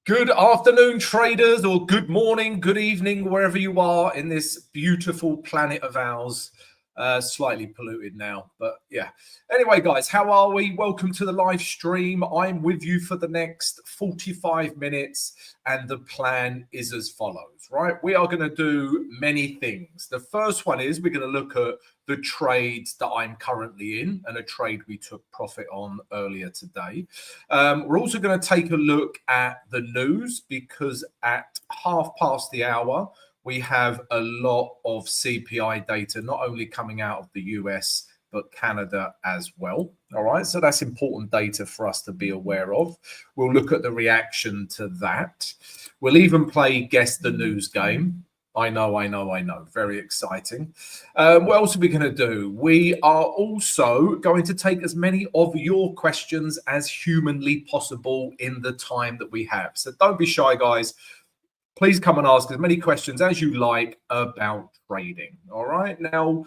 Good afternoon, traders, or good morning, good evening, wherever you are in this beautiful planet of ours. Slightly polluted now, but yeah. Anyway, guys, how are we? Welcome to the live stream. I'm with you for the next 45 minutes, and the plan is as follows, right? We are going to do many things. The first one is we're going to look at the trades that I'm currently in and a trade we took profit on earlier today. We're also going to take a look at the news because at hour, we have a lot of CPI data, not only coming out of the US, but Canada as well. All right, so that's important data for us to be aware of. We'll look at the reaction to that. We'll even play Guess the News game. I know. Very exciting. What else are we going to do? We are also going to take as many of your questions as humanly possible in the time that we have. So don't be shy, guys. Please come and ask as many questions as you like about trading. All right. Now,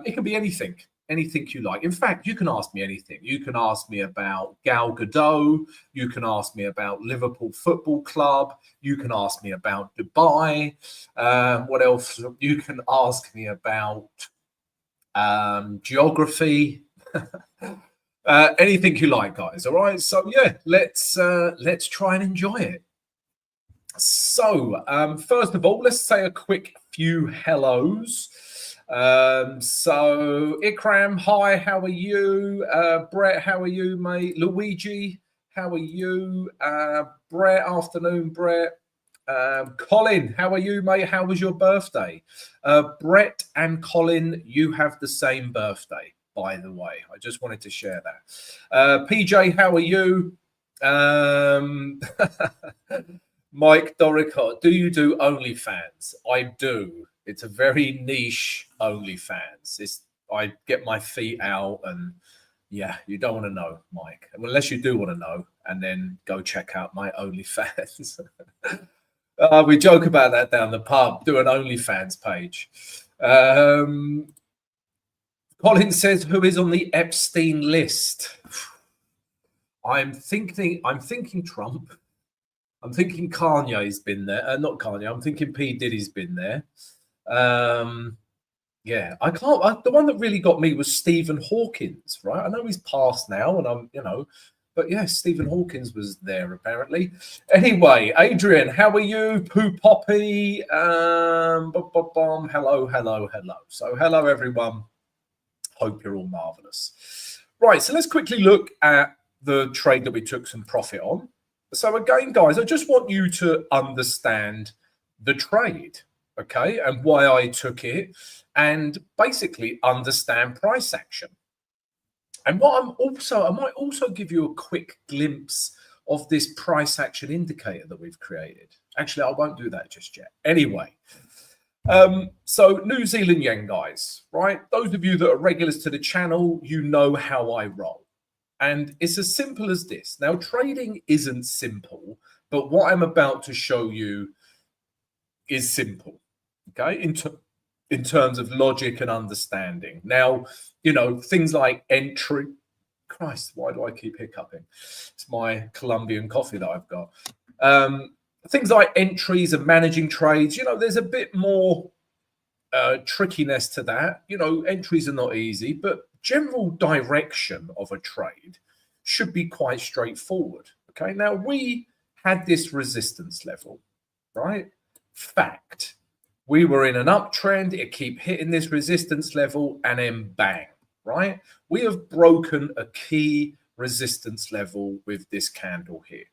it can be anything you like. In fact, you can ask me anything. You can ask me about Gal Gadot. You can ask me about Liverpool Football Club. You can ask me about Dubai. What else? You can ask me about geography. Anything you like, guys. All right. So yeah, let's try and enjoy it. So, first of all, let's say a quick few hellos. So, Ikram, hi, how are you? Brett, how are you, mate? Luigi, how are you? Brett, afternoon, Brett. Colin, how are you, mate? How was your birthday? Brett and Colin, you have the same birthday, by the way. I just wanted to share that. PJ, how are you? Mike Doricott, do you do OnlyFans? I do. It's a very niche OnlyFans. I get my feet out and yeah, you don't want to know, Mike. Unless you do want to know, and then go check out my OnlyFans. We joke about that down the pub. Do an OnlyFans page. Colin says, who is on the Epstein list? I'm thinking Trump. I'm thinking Kanye's been there. Not Kanye. I'm thinking P. Diddy's been there. Yeah, the one that really got me was Stephen Hawkins, right? I know he's passed now, and but yeah, Stephen Hawkins was there apparently. Anyway, Adrian, how are you? Poo Poppy. Hello. So hello, everyone. Hope you're all marvelous. Right, so let's quickly look at the trade that we took some profit on. So again, guys, I just want you to understand the trade, okay, and why I took it, and basically understand price action. And I might also give you a quick glimpse of this price action indicator that we've created. Actually, I won't do that just yet. Anyway, so New Zealand yen, guys, right? Those of you that are regulars to the channel, you know how I roll. And it's as simple as this. Now, trading isn't simple, but what I'm about to show you is simple, okay, in terms of logic and understanding. Now, things like entry. Christ, why do I keep hiccuping? It's my Colombian coffee that I've got. Things like entries and managing trades, there's a bit more trickiness to that. Entries are not easy, but general direction of a trade should be quite straightforward. Okay, now we had this resistance level, right? Fact, we were in an uptrend, it keep hitting this resistance level, and then bang, right? We have broken a key resistance level with this candle here.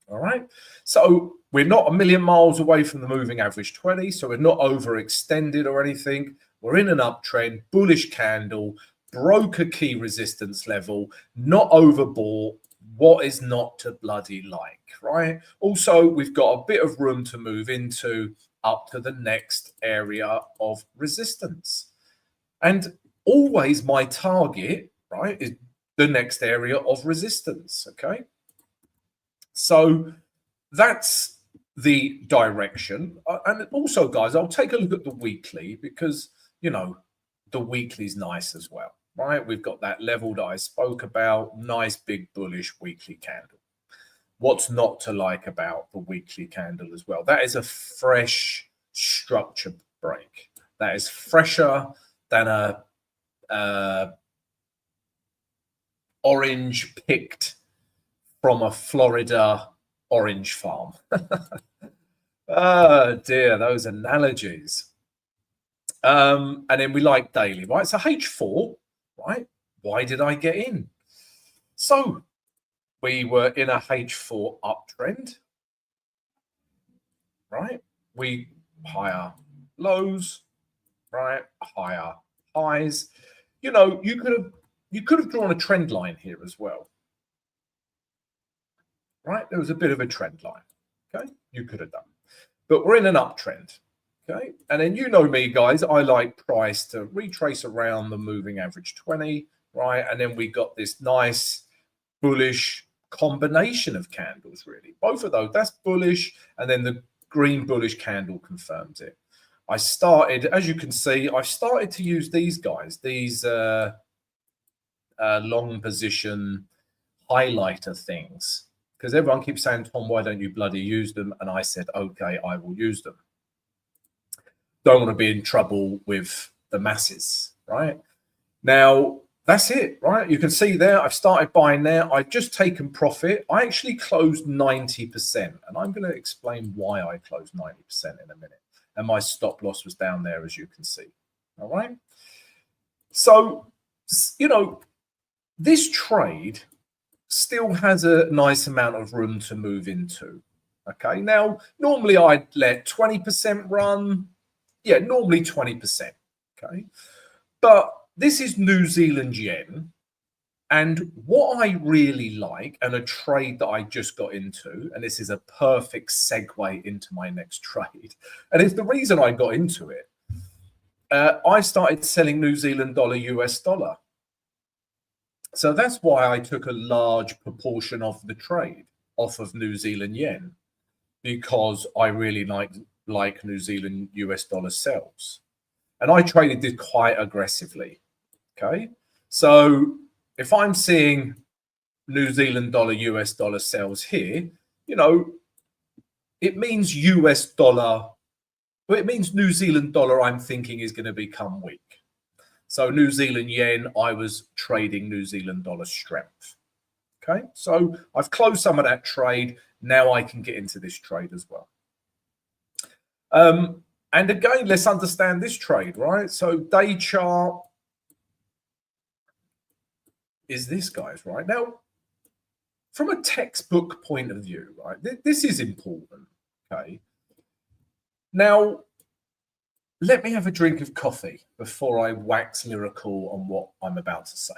All right, so we're not a million miles away from the moving average 20, so we're not overextended or anything. We're in an uptrend, bullish candle, broke a key resistance level, not overbought. What is not to bloody like, right? Also, we've got a bit of room to move into up to the next area of resistance. And always my target, right, is the next area of resistance, okay? So that's the direction. And also, guys, I'll take a look at the weekly because, the weekly's nice as well, right? We've got that level that I spoke about, nice big bullish weekly candle. what's not to like about the weekly candle as well? That is a fresh structure break. That is fresher than a orange picked from a Florida orange farm. Oh dear, those analogies. And then we like daily, right? So H4, right? Why did I get in? So we were in a H4 uptrend, right? We higher lows, right? Higher highs. You know, you could have drawn a trend line here as well, right? There was a bit of a trend line, okay? You could have done, but we're in an uptrend, okay? And then you know me, guys, I like price to retrace around the moving average 20, right? And then we got this nice bullish combination of candles, really. Both of those, that's bullish, and then the green bullish candle confirms it. I started, as you can see, I've started to use these guys, these long position highlighter things, because everyone keeps saying, Tom, why don't you bloody use them? And I said, okay, I will use them. Don't want to be in trouble with the masses, right? Now, that's it, right? You can see there, I've started buying there. I've just taken profit. I actually closed 90%, and I'm going to explain why I closed 90% in a minute. And my stop loss was down there, as you can see. All right. So, you know, this trade still has a nice amount of room to move into. Okay. Now, normally I'd let 20% run. Yeah, normally 20%. Okay. But this is New Zealand yen. And what I really like, and a trade that I just got into, and this is a perfect segue into my next trade, and it's the reason I got into it. I started selling New Zealand dollar, US dollar. So that's why I took a large proportion of the trade off of New Zealand yen, because I really like New Zealand US dollar sells. And I traded this quite aggressively. Okay. So if I'm seeing New Zealand dollar, US dollar sells here, you know, it means US dollar, but it means New Zealand dollar, I'm thinking, is going to become weak. So New Zealand yen, I was trading New Zealand dollar strength. Okay. So I've closed some of that trade. Now I can get into this trade as well. And again, let's understand this trade, right? So day chart is this, guys, right? Now, from a textbook point of view, right, this is important, okay? Now, let me have a drink of coffee before I wax lyrical on what I'm about to say.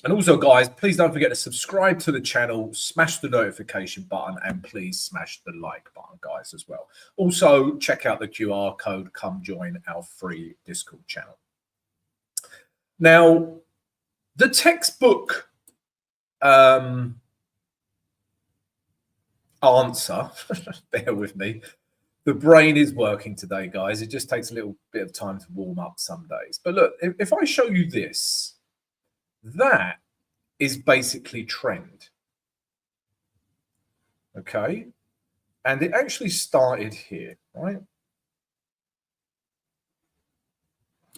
And also, guys, please don't forget to subscribe to the channel, smash the notification button, and please smash the like button, guys, as well. Also, check out the QR code, come join our free Discord channel. Now, the textbook answer, bear with me. The brain is working today, guys. It just takes a little bit of time to warm up some days. But look, if I show you this, that is basically trend. Okay. And it actually started here, right?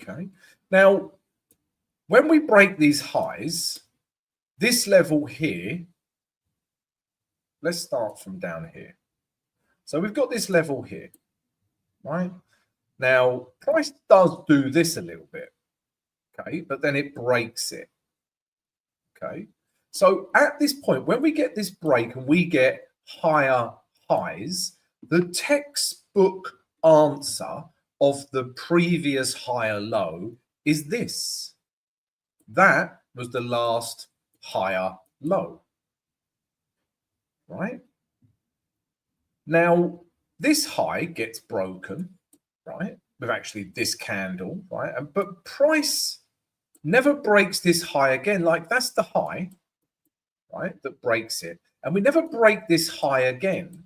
Okay. Now, when we break these highs, this level here, let's start from down here. So we've got this level here, right? Now, price does do this a little bit, okay? But then it breaks it, okay? So at this point, when we get this break and we get higher highs, the textbook answer of the previous higher low is this. That was the last higher low, right? Now, this high gets broken, right, with actually this candle, right? But price never breaks this high again. Like, that's the high, right, that breaks it. And we never break this high again.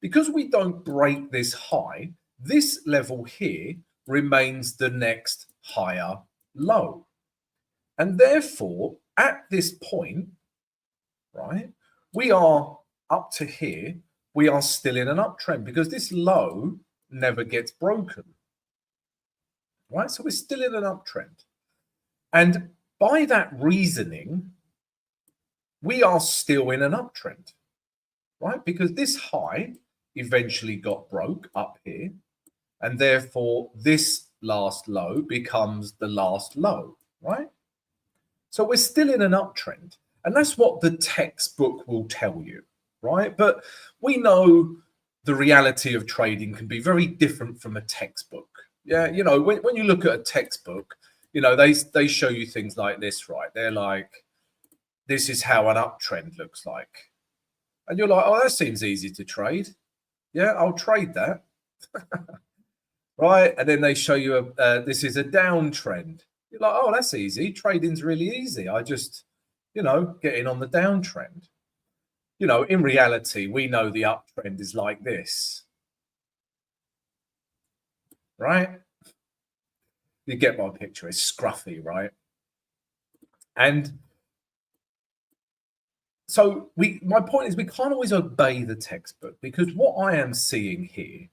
Because we don't break this high, this level here remains the next higher low. And therefore, at this point, right, we are up to here. We are still in an uptrend because this low never gets broken, right? So we're still in an uptrend. And by that reasoning, we are still in an uptrend, right? Because this high eventually got broke up here. And therefore, this last low becomes the last low, right? So we're still in an uptrend. And that's what the textbook will tell you, right? But we know the reality of trading can be very different from a textbook. Yeah, you know, when you look at a textbook, you know, they show you things like this, right? They're like, this is how an uptrend looks like. And you're like, oh, that seems easy to trade. Yeah, I'll trade that. Right? And then they show you this is a downtrend. You're like, oh, that's easy. Trading's really easy. I just, you know, get in on the downtrend. You know, in reality, we know the uptrend is like this. Right? You get my picture. It's scruffy, right? And so my point is we can't always obey the textbook, because what I am seeing here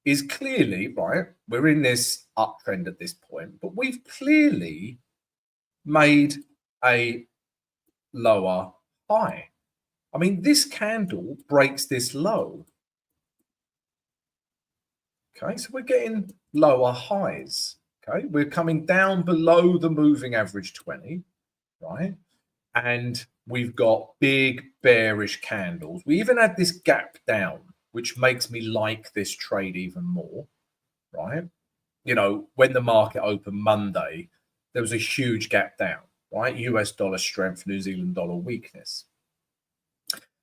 is clearly, right, we're in this uptrend at this point, but we've clearly made a lower high. I mean, this candle breaks this low. Okay, so we're getting lower highs. Okay, we're coming down below the moving average 20, right? And we've got big bearish candles. We even had this gap down, which makes me like this trade even more, right? You know, when the market opened Monday, there was a huge gap down, right? US dollar strength, New Zealand dollar weakness.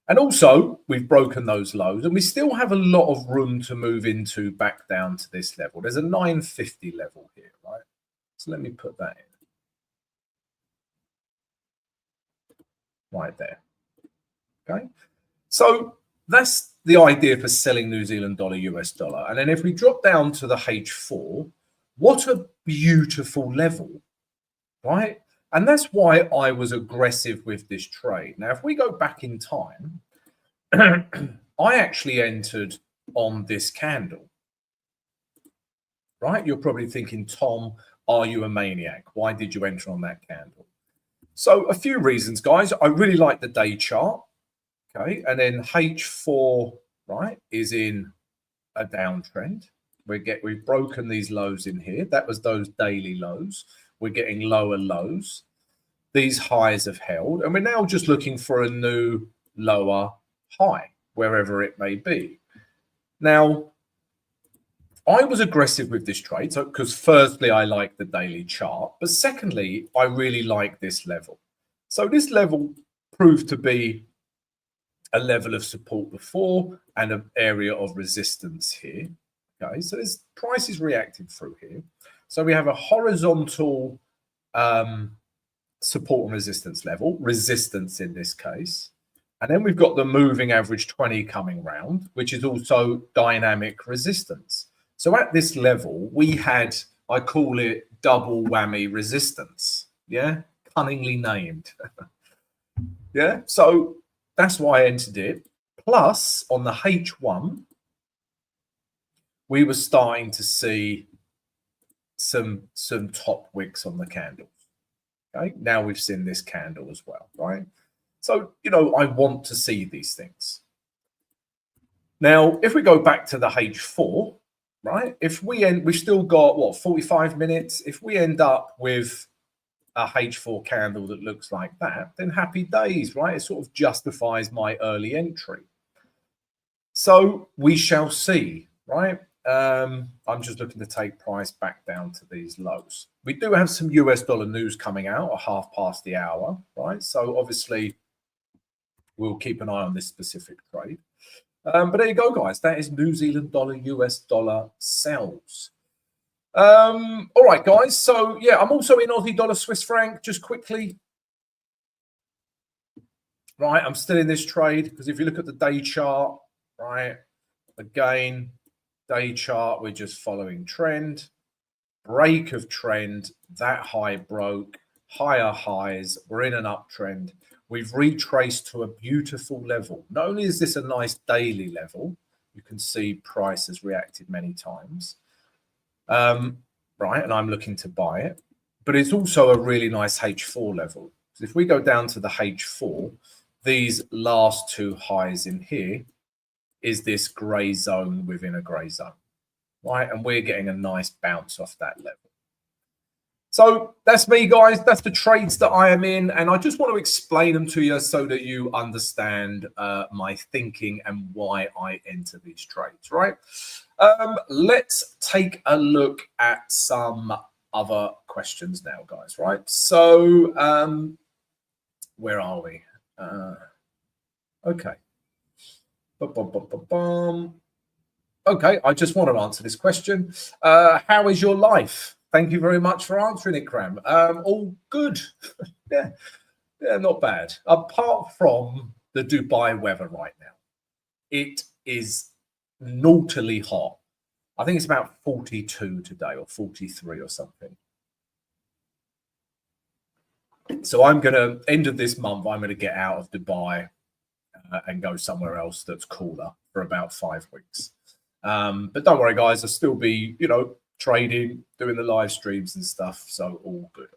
And also, we've broken those lows, and we still have a lot of room to move into back down to this level. There's a 950 level here, right? So let me put that in. Right there. Okay. So that's the idea for selling New Zealand dollar, US dollar. And then if we drop down to the H4, what a beautiful level, right? And that's why I was aggressive with this trade. Now, if we go back in time, I actually entered on this candle, right? You're probably thinking, Tom, are you a maniac? Why did you enter on that candle? So a few reasons, guys. I really like the day chart. Okay, and then H4, right, is in a downtrend. We've broken these lows in here. That was those daily lows. We're getting lower lows. These highs have held, and we're now just looking for a new lower high, wherever it may be. Now, I was aggressive with this trade, so because firstly, I like the daily chart, but secondly, I really like this level. So this level proved to be a level of support before and an area of resistance here. Okay, so this price is reacting through here. So we have a horizontal support and resistance level, resistance in this case. And then we've got the moving average 20 coming round, which is also dynamic resistance. So at this level, we had, I call it double whammy resistance. Yeah, cunningly named. Yeah, so that's why I entered it. Plus, on the H1, we were starting to see some top wicks on the candles. Okay, now we've seen this candle as well, right? So, you know, I want to see these things. Now, if we go back to the H4, right? If we've still got, what, 45 minutes? If we end up with a H4 candle that looks like that, then happy days, right? It sort of justifies my early entry. So we shall see, right? I'm just looking to take price back down to these lows. We do have some US dollar news coming out at 1/2 the hour, right? So obviously we'll keep an eye on this specific trade. But there you go, guys. That is New Zealand dollar, US dollar sells. All right, guys. So yeah, I'm also in Aussie dollar, Swiss franc, just quickly. Right, I'm still in this trade because if you look at the day chart, right, again, day chart, we're just following trend. Break of trend, that high broke, higher highs. We're in an uptrend. We've retraced to a beautiful level. Not only is this a nice daily level, you can see price has reacted many times, right? And I'm looking to buy it, but it's also a really nice H4 level. So if we go down to the H4, these last two highs in here is this gray zone within a gray zone, right? And we're getting a nice bounce off that level. So that's me, guys. That's the trades that I am in. And I just want to explain them to you so that you understand my thinking and why I enter these trades, right? Let's take a look at some other questions now, guys, right? So where are we? Okay. Okay, I just want to answer this question. How is your life? Thank you very much for answering it, Cram. All good. yeah, not bad. Apart from the Dubai weather right now, it is naughtily hot. I think it's about 42 today or 43 or something. So I'm going to, end of this month, I'm going to get out of Dubai and go somewhere else that's cooler for about 5 weeks. But don't worry, guys, I'll still be, trading, doing the live streams and stuff. So all good.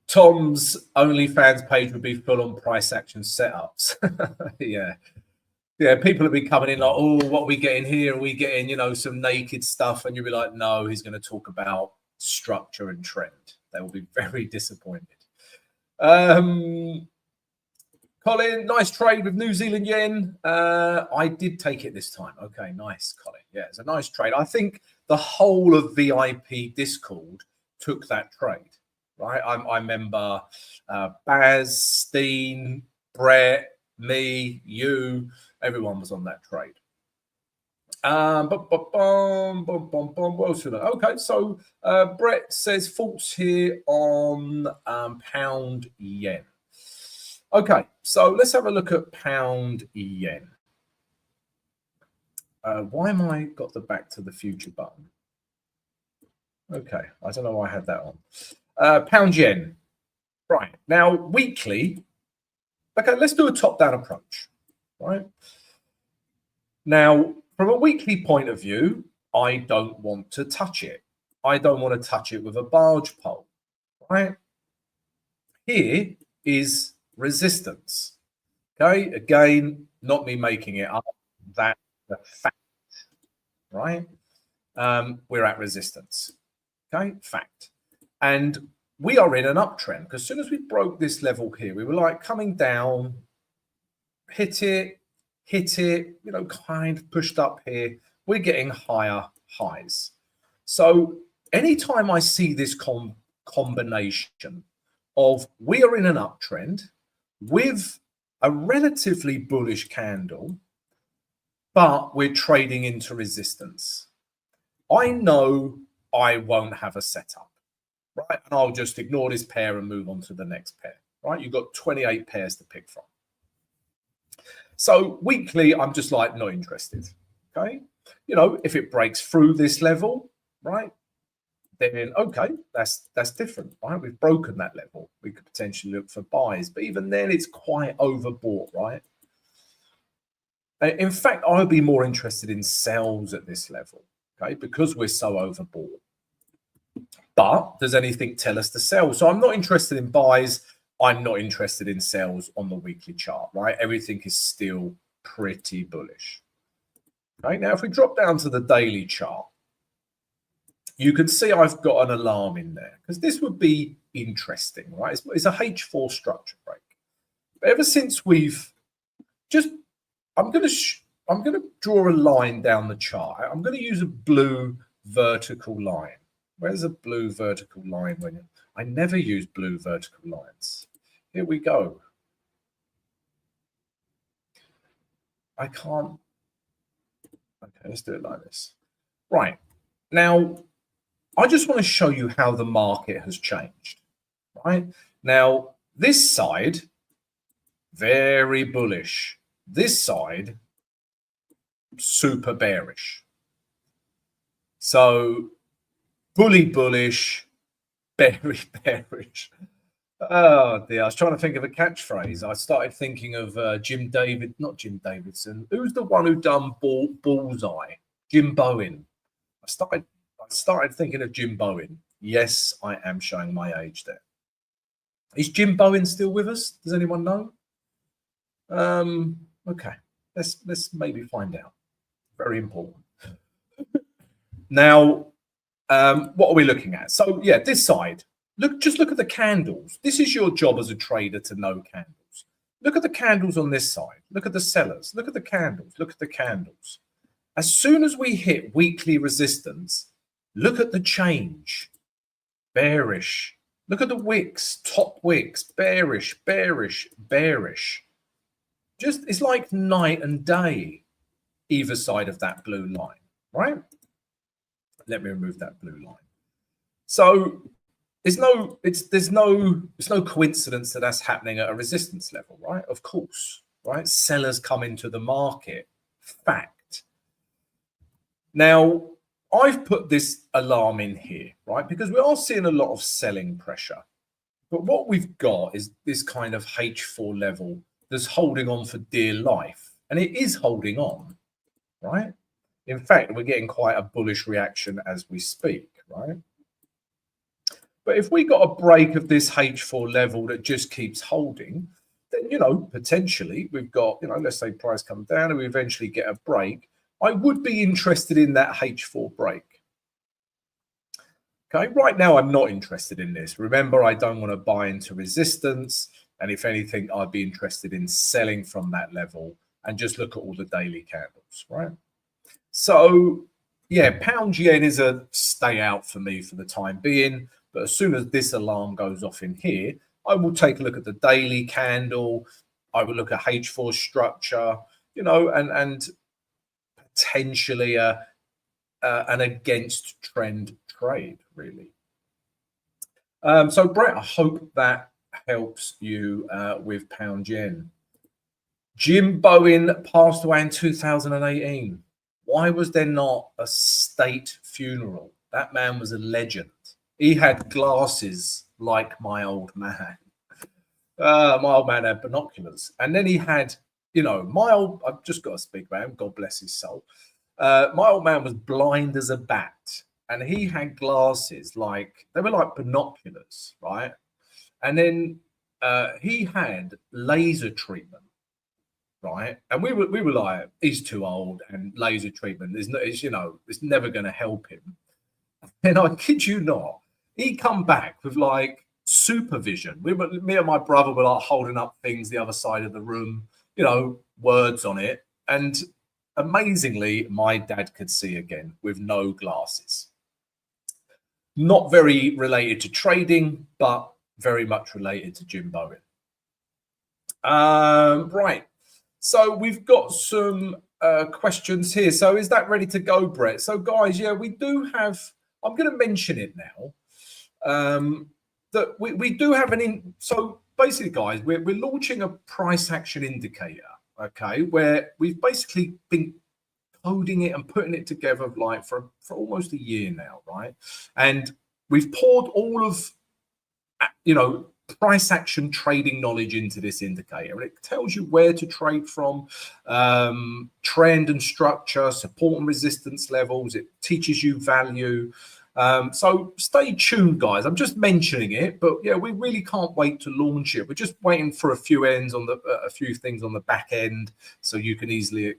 Tom's OnlyFans page would be full on price action setups. Yeah. People will be coming in like, oh, what are we getting here? Are we getting, some naked stuff? And you'll be like, no, he's going to talk about structure and trend. They will be very disappointed. Colin, nice trade with New Zealand yen. I did take it this time. Okay, nice, Colin. Yeah, it's a nice trade. I think the whole of VIP Discord took that trade, right? I remember Baz, Steen, Brett, me, you, everyone was on that trade. What else? Okay, so Brett says thoughts here on pound yen. Okay, so let's have a look at pound yen. Why am I got the back to the future button? Okay, I don't know why I had that on. Pound yen. Right, now weekly. Okay, let's do a top-down approach, right? Now, from a weekly point of view, I don't want to touch it. I don't want to touch it with a barge pole, right? Here is resistance. Okay, again, not me making it up. That's the fact, right? We're at resistance. Okay, fact. And we are in an uptrend because as soon as we broke this level here, we were like coming down, hit it, kind of pushed up here. We're getting higher highs. So anytime I see this combination of we are in an uptrend with a relatively bullish candle, but we're trading into resistance, I know I won't have a setup, right? And I'll just ignore this pair and move on to the next pair, right? You've got 28 pairs to pick from. So weekly, I'm just like not interested, okay? If it breaks through this level, right, then okay, that's different, right? We've broken that level. We could potentially look for buys, but even then it's quite overbought, right? In fact, I'll be more interested in sells at this level, okay, because we're so overbought. But does anything tell us to sell? So I'm not interested in buys. I'm not interested in sells on the weekly chart, right? Everything is still pretty bullish. Okay, now if we drop down to the daily chart, you can see I've got an alarm in there because this would be interesting, right? It's a H4 structure break. But ever since we've just, I'm going to draw a line down the chart. I'm going to use a blue vertical line. Where's a blue vertical line? I never use blue vertical lines. Here we go. I can't. Okay, let's do it like this. Right. Now, I just want to show you how the market has changed. Right. Now, this side, very bullish. This side, super bearish. So bullish, bearish. Oh dear, I was trying to think of a catchphrase. I started thinking of not Jim Davidson. Who's the one who done Bullseye? Jim Bowen. I started thinking of Jim Bowen. Yes, I am showing my age there. Is Jim Bowen still with us? Does anyone know? Okay, let's maybe find out. Very important. Now, what are we looking at? So yeah, this side. Just look at the candles. This is your job as a trader to know candles. Look at the candles on this side. Look at the sellers. Look at the candles. Look at the candles. As soon as we hit weekly resistance, look at the change. Bearish. Look at the wicks, top wicks. Bearish, bearish, bearish. It's like night and day, either side of that blue line, right? Let me remove that blue line. So it's no coincidence that that's happening at a resistance level, right? Of course, right? Sellers come into the market. Fact. Now, I've put this alarm in here, right? Because we are seeing a lot of selling pressure. But what we've got is this kind of H4 level that's holding on for dear life. And it is holding on, right? In fact, we're getting quite a bullish reaction as we speak, right? But if we got a break of this H4 level that just keeps holding, then, potentially we've got, let's say price comes down and we eventually get a break. I would be interested in that H4 break. Okay, right now I'm not interested in this. Remember, I don't want to buy into resistance. And if anything, I'd be interested in selling from that level and just look at all the daily candles, right? So, yeah, pound yen is a stay out for me for the time being. But as soon as this alarm goes off in here, I will take a look at the daily candle. I will look at H4 structure, and potentially an against trend trade, really. So, Brett, I hope that helps you with pound yen. Jim Bowen passed away in 2018. Why was there not a state funeral? That man was a legend. He had glasses like my old man. My old man had binoculars. And then he had, I've just got to speak about him, God bless his soul. My old man was blind as a bat. And he had glasses they were like binoculars, right? And then he had laser treatment, right? And we were like, he's too old, and laser treatment it's never going to help him. And I kid you not, he come back with supervision. Me and my brother were holding up things the other side of the room, words on it. And amazingly, my dad could see again with no glasses. Not very related to trading, but very much related to Jim Bowen. Right. So we've got some questions here. So is that ready to go, Brett? So guys, yeah, we do have, I'm going to mention it now, that we do have so basically, guys, we're launching a price action indicator, okay, where we've basically been coding it and putting it together for almost a year now, right? And we've poured all of, price action trading knowledge into this indicator, and it tells you where to trade from, trend and structure, support and resistance levels. It teaches you value. So stay tuned, guys. I'm just mentioning it, but yeah, we really can't wait to launch it. We're just waiting for a few things on the back end, so you can easily,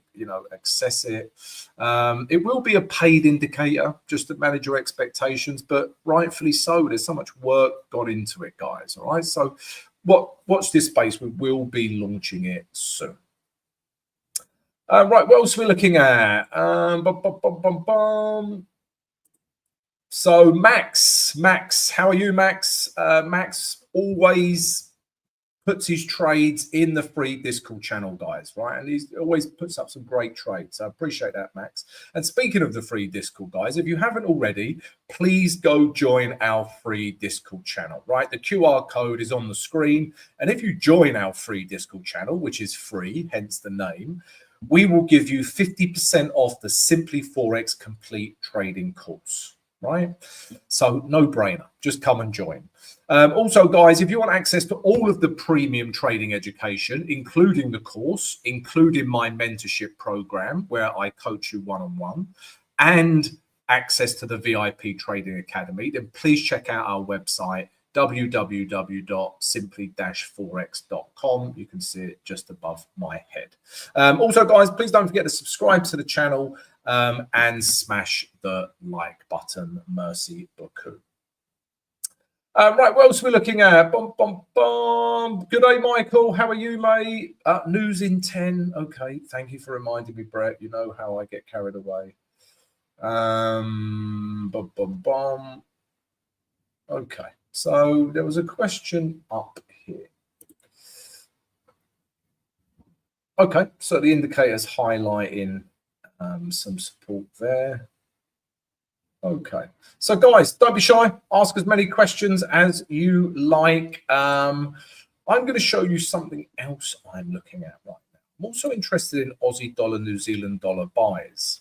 access it. It will be a paid indicator just to manage your expectations, but rightfully so. There's so much work gone into it, guys. All right. So watch this space. We will be launching it soon. Right. What else are we looking at? So Max, how are you, Max? Max always puts his trades in the free Discord channel, guys, right? And he always puts up some great trades. So I appreciate that, Max. And speaking of the free Discord, guys, if you haven't already, please go join our free Discord channel, right? The QR code is on the screen. And if you join our free Discord channel, which is free, hence the name, we will give you 50% off the Simply Forex Complete Trading course. right? So no brainer, just come and join. Also, guys, if you want access to all of the premium trading education, including the course, including my mentorship program where I coach you one-on-one, and access to the VIP Trading Academy, then please check out our website, www.simply-forex.com. You can see it just above my head. Also, guys, please don't forget to subscribe to the channel and smash the like button. Merci beaucoup. Right, what else are we looking at? Good day, Michael. How are you, mate? News in 10. Okay, thank you for reminding me, Brett. You know how I get carried away. Okay, so there was a question up here. Okay, so the indicator's highlighting some support there. Okay, so guys, don't be shy. Ask as many questions as you like. I'm going to show you something else I'm looking at right now. I'm also interested in Aussie dollar, New Zealand dollar buys.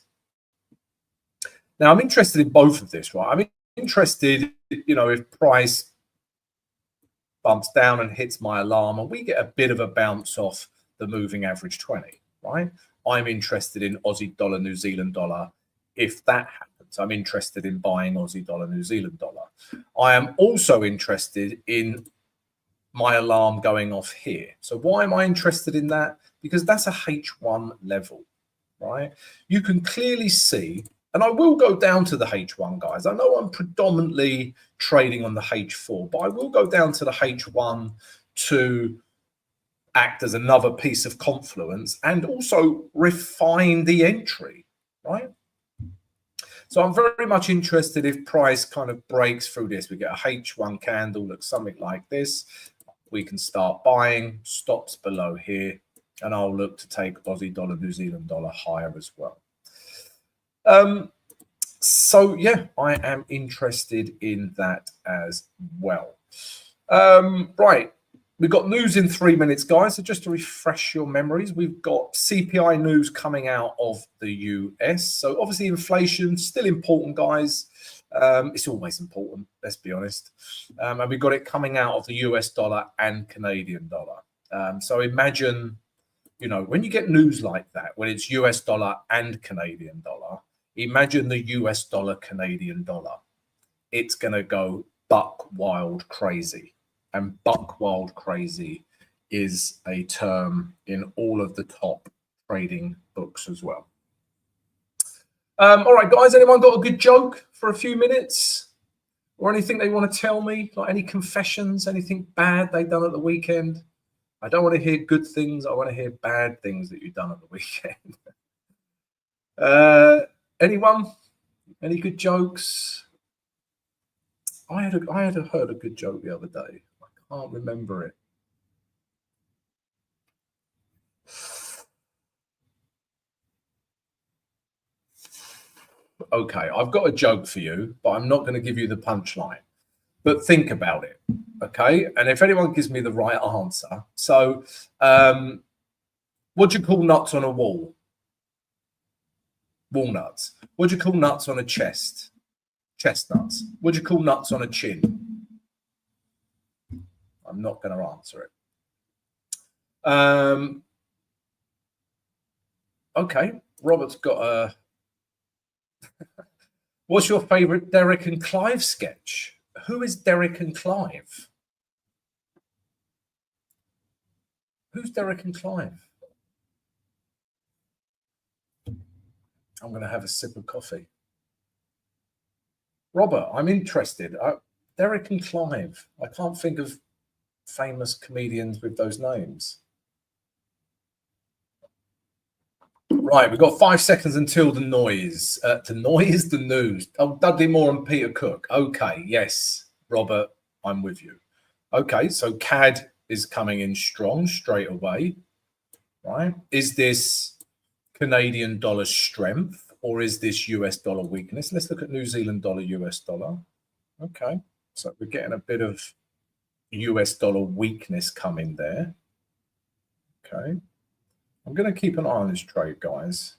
Now, I'm interested in both of this, right? I'm interested, you know, if price bumps down and hits my alarm and we get a bit of a bounce off the moving average 20, right? I'm interested in Aussie dollar, New Zealand dollar. If that happens, I'm interested in buying Aussie dollar, New Zealand dollar. I am also interested in my alarm going off here. So why am I interested in that? Because that's a H1 level, right? You can clearly see, and I will go down to the H1, guys. I know I'm predominantly trading on the H4, but I will go down to the H1 to act as another piece of confluence and also refine the entry, right? So I'm very much interested if price kind of breaks through this. We get a H1 candle, looks something like this. We can start buying, stops below here, and I'll look to take Aussie dollar, New Zealand dollar higher as well. So yeah, I am interested in that as well. Right. We've got news in 3 minutes, guys. So just to refresh your memories, we've got CPI news coming out of the US. So obviously inflation, still important, guys. It's always important, let's be honest. And we've got it coming out of the US dollar and Canadian dollar. So imagine, you know, when you get news like that, when it's US dollar and Canadian dollar, imagine the US dollar, Canadian dollar. It's going to go buck wild crazy. And buck wild crazy is a term in all of the top trading books as well. All right, guys, anyone got a good joke for a few minutes? Or anything they want to tell me? Like any confessions, anything bad they've done at the weekend? I don't want to hear good things. I want to hear bad things that you've done at the weekend. Anyone? Any good jokes? I had heard a good joke the other day. I can't remember it. Okay, I've got a joke for you, but I'm not going to give you the punchline. But think about it, okay? And if anyone gives me the right answer, so what do you call nuts on a wall? Walnuts. What do you call nuts on a chest? Chestnuts. What do you call nuts on a chin? I'm not going to answer it. Okay, Robert's got a... What's your favorite Derek and Clive sketch? Who is Derek and Clive? Who's Derek and Clive? I'm going to have a sip of coffee. Robert, I'm interested. Derek and Clive. I can't think of famous comedians with those names. Right, we've got 5 seconds until the noise. The news. Oh, Dudley Moore and Peter Cook. Okay, yes, Robert, I'm with you. Okay, so CAD is coming in strong straight away, right? Is this Canadian dollar strength or is this US dollar weakness? Let's look at New Zealand dollar, US dollar. Okay, so we're getting a bit of US dollar weakness coming there. Okay. I'm going to keep an eye on this trade, guys,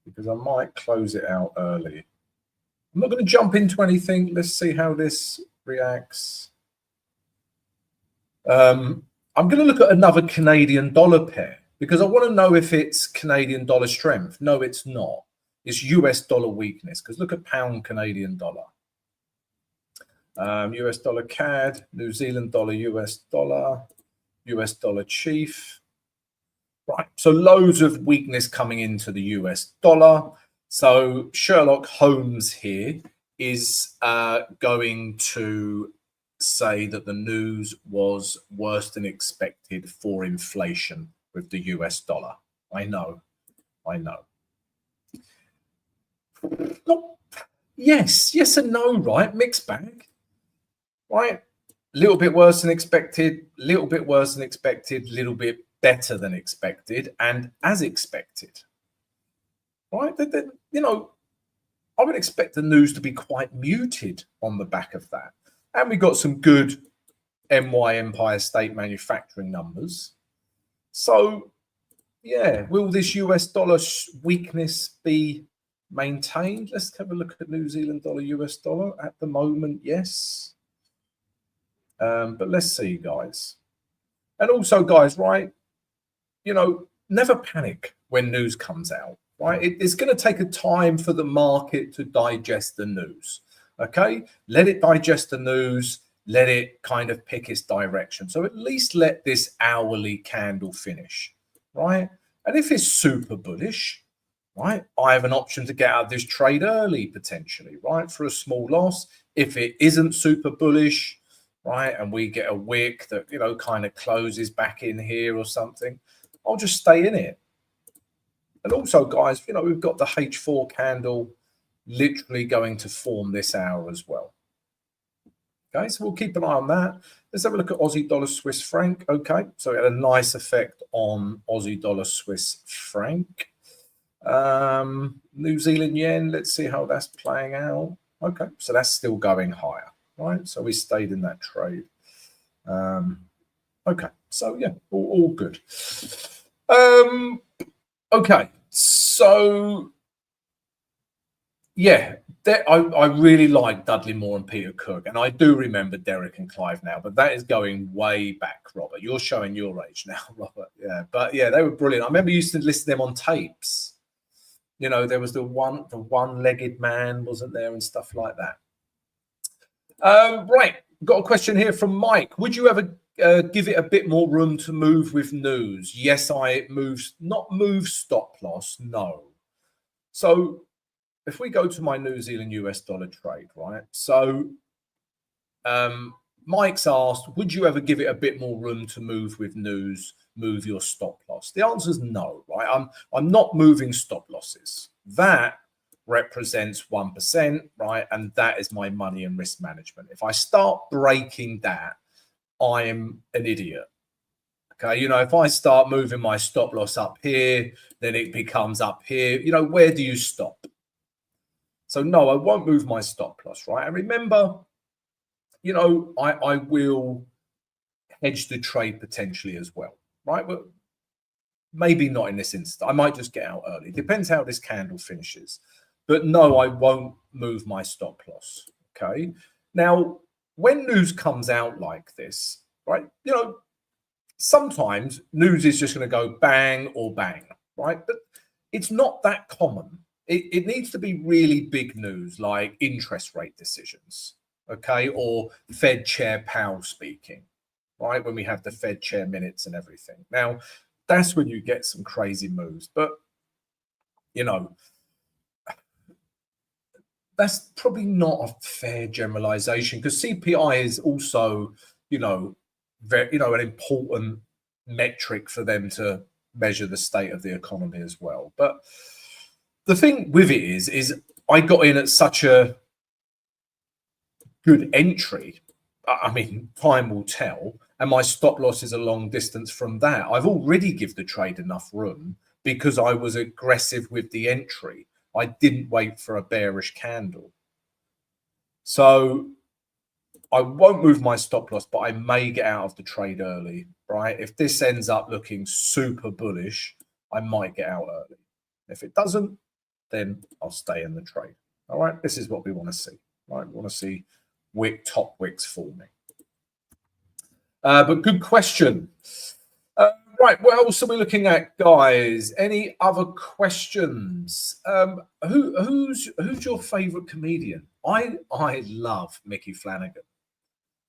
because I might close it out early. I'm not going to jump into anything. Let's see how this reacts. I'm going to look at another Canadian dollar pair because I want to know if it's Canadian dollar strength. No, it's not. It's US dollar weakness because look at pound Canadian dollar. US dollar CAD, New Zealand dollar, US dollar chief. Right, so loads of weakness coming into the US dollar. So Sherlock Holmes here is going to say that the news was worse than expected for inflation with the US dollar. I know. Yes and no, right? Mixed bag, right? A little bit worse than expected, little bit worse than expected, little bit better than expected, and as expected, right? You know, I would expect the news to be quite muted on the back of that. And we got some good MY Empire State manufacturing numbers. So, yeah, will this US dollar weakness be maintained? Let's have a look at New Zealand dollar, US dollar. At the moment, yes. But let's see, guys. And also, guys, right, you know, never panic when news comes out, right? It's going to take a time for the market to digest the news, okay? Let it digest the news, let it kind of pick its direction. So at least let this hourly candle finish, right? And if it's super bullish, right, I have an option to get out of this trade early, potentially, right, for a small loss. If it isn't super bullish, right, and we get a wick that, you know, kind of closes back in here or something, I'll just stay in it. And also, guys, you know, we've got the H4 candle literally going to form this hour as well. Okay, so we'll keep an eye on that. Let's have a look at Aussie dollar Swiss franc. Okay, so it had a nice effect on Aussie dollar Swiss franc. New Zealand yen, let's see how that's playing out. Okay, so that's still going higher, right? So we stayed in that trade. Okay, so yeah, all good. Okay, so yeah, I really like Dudley Moore and Peter Cook, and I do remember Derek and Clive now, but that is going way back, Robert. You're showing your age now, Robert. Yeah, but yeah, they were brilliant. I remember you used to listen to them on tapes. You know, there was the one-legged man, wasn't there, and stuff like that. Right, got a question here from Mike. Would you ever give it a bit more room to move with news? Yes, not move stop loss, no. So if we go to my New Zealand US dollar trade, right? So Mike's asked, would you ever give it a bit more room to move with news, move your stop loss? The answer is no, right? I'm not moving stop losses. That represents 1%, right? And that is my money and risk management. If I start breaking that, I'm an idiot. Okay, you know, if I start moving my stop loss up here, then it becomes up here. You know, where do you stop? So no, I won't move my stop loss, right? And remember, you know, I will hedge the trade potentially as well, right? But maybe not in this instance. I might just get out early. Depends how this candle finishes. But no, I won't move my stop loss, okay? Now, when news comes out like this, right, you know, sometimes news is just going to go bang or bang, right? But it's not that common. It needs to be really big news like interest rate decisions, okay? Or Fed Chair Powell speaking, right? When we have the Fed Chair minutes and everything. Now, that's when you get some crazy moves. But, you know, that's probably not a fair generalization because CPI is also, you know, an important metric for them to measure the state of the economy as well. But the thing with it is I got in at such a good entry. I mean, time will tell. And my stop loss is a long distance from that. I've already given the trade enough room because I was aggressive with the entry. I didn't wait for a bearish candle. So I won't move my stop loss, but I may get out of the trade early, right? If this ends up looking super bullish, I might get out early. If it doesn't, then I'll stay in the trade. All right, this is what we want to see. Right, we want to see top wicks forming. But good question. Right, what else are we looking at, guys? Any other questions? Who's your favorite comedian? I love Mickey Flanagan.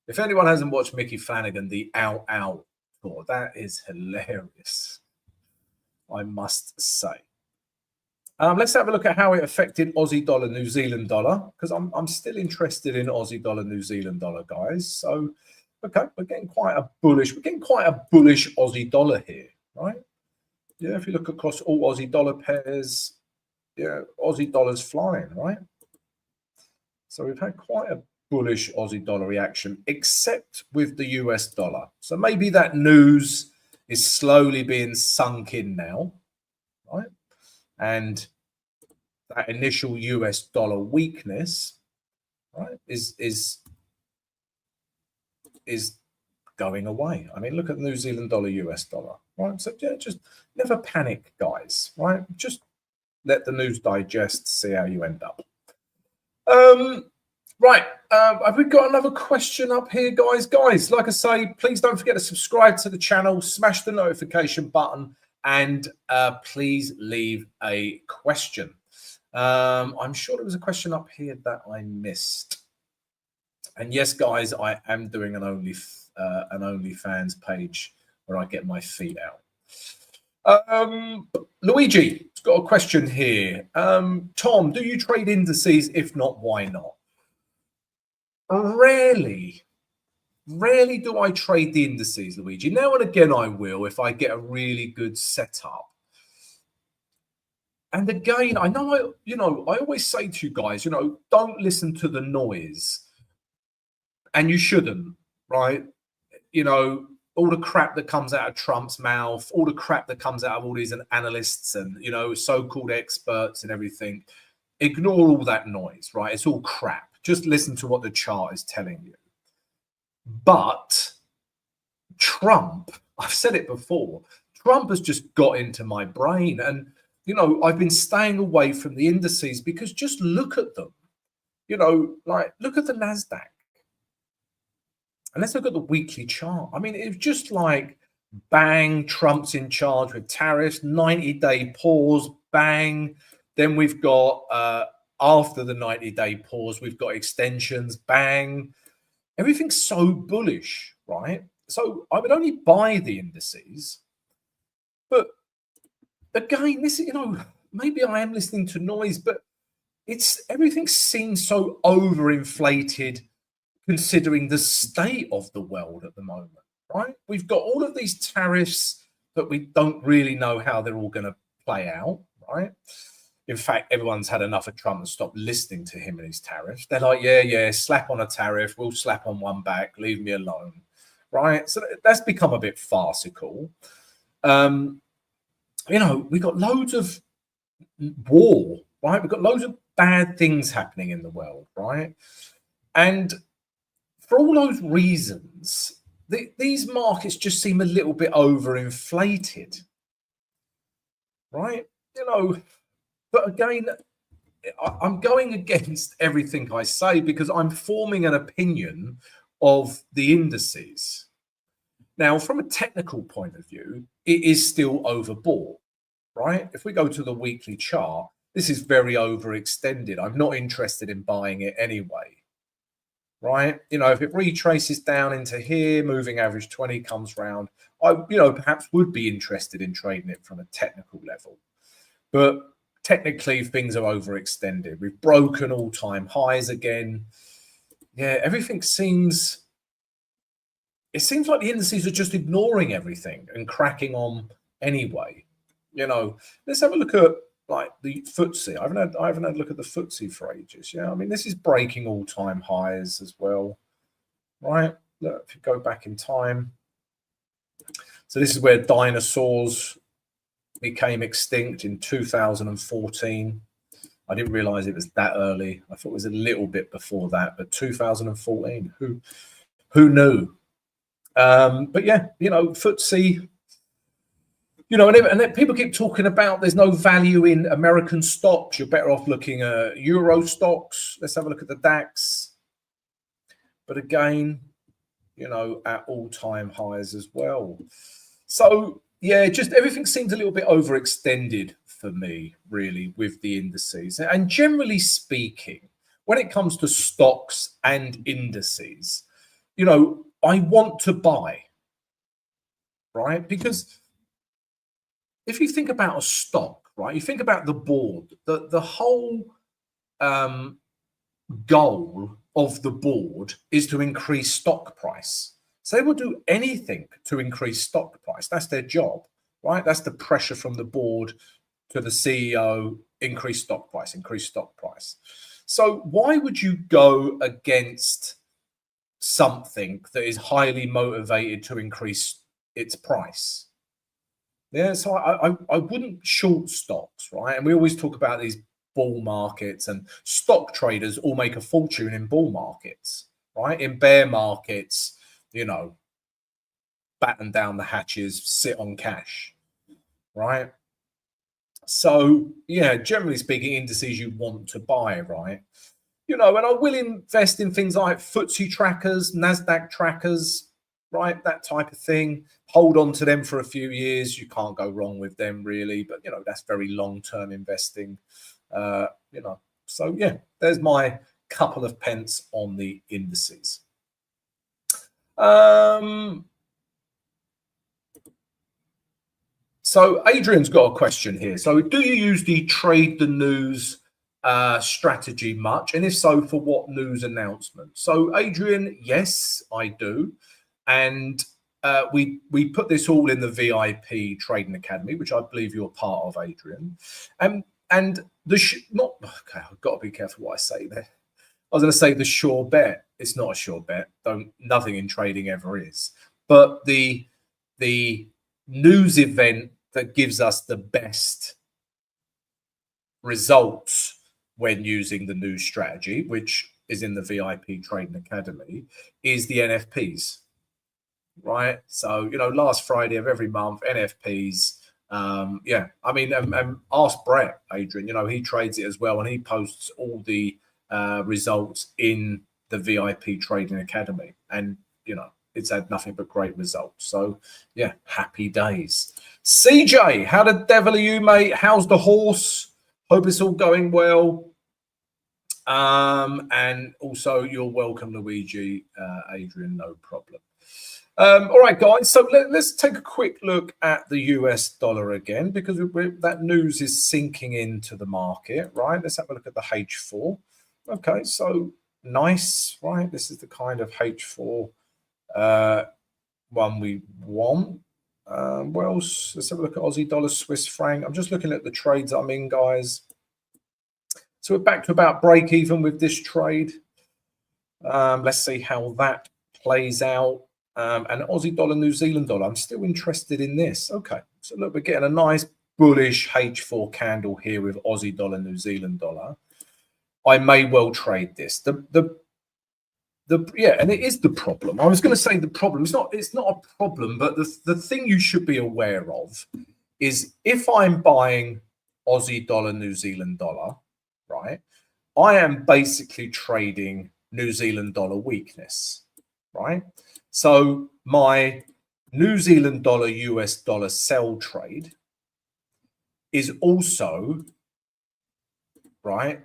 If anyone hasn't watched Mickey Flanagan, the Ow Ow tour, that is hilarious, I must say. Let's have a look at how it affected Aussie dollar, New Zealand dollar, because I'm still interested in Aussie dollar, New Zealand dollar, guys. So, okay, we're getting quite a bullish Aussie dollar here, right? Yeah, if you look across all Aussie dollar pairs, yeah, Aussie dollar's flying, right? So we've had quite a bullish Aussie dollar reaction, except with the US dollar. So maybe that news is slowly being sunk in now, right? And that initial US dollar weakness, right, is going away. I mean, look at New Zealand dollar, US dollar, right? So yeah, just never panic, guys, right? Just let the news digest, see how you end up. Right, have we got another question up here, guys? Guys, like I say, please don't forget to subscribe to the channel, smash the notification button, and please leave a question. I'm sure there was a question up here that I missed. And yes, guys, I am doing an OnlyFans page where I get my feet out. Luigi's got a question here. Tom, do you trade indices? If not, why not? Rarely do I trade the indices, Luigi. Now and again I will if I get a really good setup. And again, I know I always say to you guys, don't listen to the noise. And you shouldn't, right? All the crap that comes out of Trump's mouth, all the crap that comes out of all these analysts and, so-called experts and everything. Ignore all that noise, right? It's all crap. Just listen to what the chart is telling you. But Trump, I've said it before, Trump has just got into my brain. And, I've been staying away from the indices because just look at them. Look at the NASDAQ. And let's look at the weekly chart. I mean, it's just like, bang, Trump's in charge with tariffs, 90-day pause, bang. Then we've got, after the 90-day pause, we've got extensions, bang. Everything's so bullish, right? So I would only buy the indices. But again, this, maybe I am listening to noise, but everything seems so overinflated considering the state of the world at the moment, right? We've got all of these tariffs that we don't really know how they're all going to play out, right? In fact, everyone's had enough of Trump and stopped listening to him and his tariffs. They're like, yeah, slap on a tariff. We'll slap on one back. Leave me alone, right? So that's become a bit farcical. We got loads of war, right? We've got loads of bad things happening in the world, right? And for all those reasons, these markets just seem a little bit overinflated, right? But again, I'm going against everything I say because I'm forming an opinion of the indices. Now, from a technical point of view, it is still overbought, right? If we go to the weekly chart, this is very overextended. I'm not interested in buying it anyway, right? If it retraces down into here, moving average 20 comes round, I, perhaps would be interested in trading it from a technical level. But technically, things are overextended. We've broken all-time highs again. Yeah, everything seems like the indices are just ignoring everything and cracking on anyway. Let's have a look at the FTSE. I haven't had a look at the FTSE for ages. Yeah, I mean, this is breaking all-time highs as well, right? Look, if you go back in time. So this is where dinosaurs became extinct in 2014. I didn't realize it was that early. I thought it was a little bit before that, but 2014, who knew? But yeah, FTSE, You know, and then people keep talking about there's no value in American stocks. You're better off looking at Euro stocks. Let's have a look at the DAX. But again, you know, at all-time highs as well. So, yeah, just everything seems a little bit overextended for me, really, with the indices. And generally speaking, when it comes to stocks and indices, you know, I want to buy, right? Because if you think about a stock, right, you think about the board, the whole goal of the board is to increase stock price. So they will do anything to increase stock price. That's their job, right? That's the pressure from the board to the CEO, increase stock price, increase stock price. So why would you go against something that is highly motivated to increase its price? Yeah, so I wouldn't short stocks, right? And we always talk about these bull markets, and stock traders all make a fortune in bull markets, right? In bear markets, you know, batten down the hatches, sit on cash, right? So, yeah, generally speaking, indices you want to buy, right? You know, and I will invest in things like FTSE trackers, NASDAQ trackers, right? That type of thing. Hold on to them for a few years. You can't go wrong with them, really. But, you know, that's very long-term investing, you know. So, yeah, there's my couple of pence on the indices. So Adrian's got a question here. So do you use the trade the news strategy much? And if so, for what news announcement? So Adrian, yes, I do. And we put this all in the VIP Trading Academy, which I believe you're part of, Adrian. And not okay, I've got to be careful what I say there. I was going to say the sure bet. It's not a sure bet. Nothing in trading ever is. But the news event that gives us the best results when using the news strategy, which is in the VIP Trading Academy, is the NFPs, right? So, you know, last Friday of every month, NFPs. Yeah, I mean, ask Brett, Adrian, you know, he trades it as well, and he posts all the results in the VIP Trading Academy. And, you know, it's had nothing but great results. So, yeah, happy days. CJ, how the devil are you, mate? How's the horse? Hope it's all going well. And also, you're welcome, Luigi, Adrian, no problem. All right, guys, so let's take a quick look at the US dollar again, because that news is sinking into the market, right? Let's have a look at the H4. Okay, so nice, right? This is the kind of H4 one we want. Well, let's have a look at Aussie dollar, Swiss franc. I'm just looking at the trades I'm in, guys. So we're back to about break even with this trade. Let's see how that plays out. And Aussie dollar, New Zealand dollar. I'm still interested in this. Okay, so look, we're getting a nice bullish H4 candle here with Aussie dollar, New Zealand dollar. I may well trade this. Yeah, and it is the problem. I was going to say the problem. It's not a problem, but the thing you should be aware of is if I'm buying Aussie dollar, New Zealand dollar, right, I am basically trading New Zealand dollar weakness, right? So my New Zealand dollar, US dollar sell trade is also, right,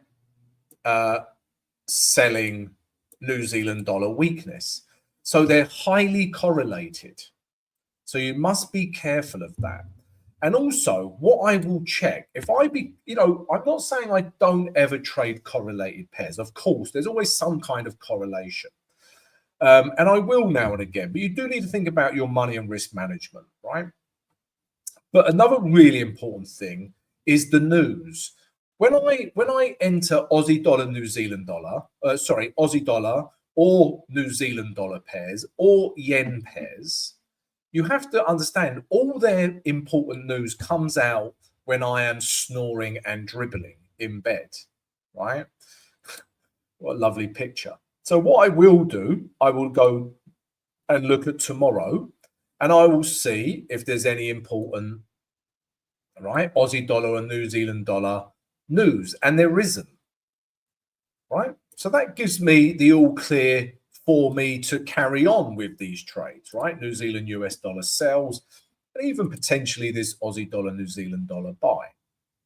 selling New Zealand dollar weakness. So they're highly correlated. So you must be careful of that. And also, what I will check, if I be, you know, I'm not saying I don't ever trade correlated pairs. Of course, there's always some kind of correlation. And I will now and again, but you do need to think about your money and risk management, right? But another really important thing is the news. When I enter Aussie dollar, New Zealand dollar, Aussie dollar or New Zealand dollar pairs or yen pairs, you have to understand all their important news comes out when I am snoring and dribbling in bed, right? What a lovely picture. So what I will do, I will go and look at tomorrow, and I will see if there's any important right? Aussie dollar and New Zealand dollar news, and there isn't, right? So that gives me the all clear for me to carry on with these trades, right? New Zealand US dollar sells, and even potentially this Aussie dollar New Zealand dollar buy,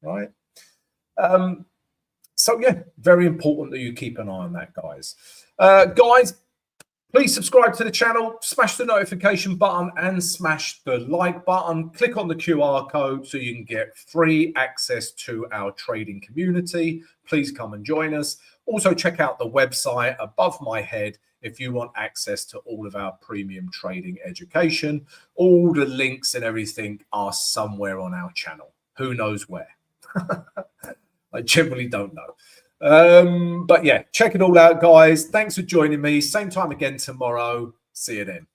right? So yeah, very important that you keep an eye on that, guys. Guys, please subscribe to the channel, smash the notification button and smash the like button. Click on the QR code so you can get free access to our trading community. Please come and join us. Also, check out the website above my head if you want access to all of our premium trading education. All the links and everything are somewhere on our channel. Who knows where? I generally don't know. But yeah, check it all out, guys. Thanks for joining me. Same time again tomorrow. See you then.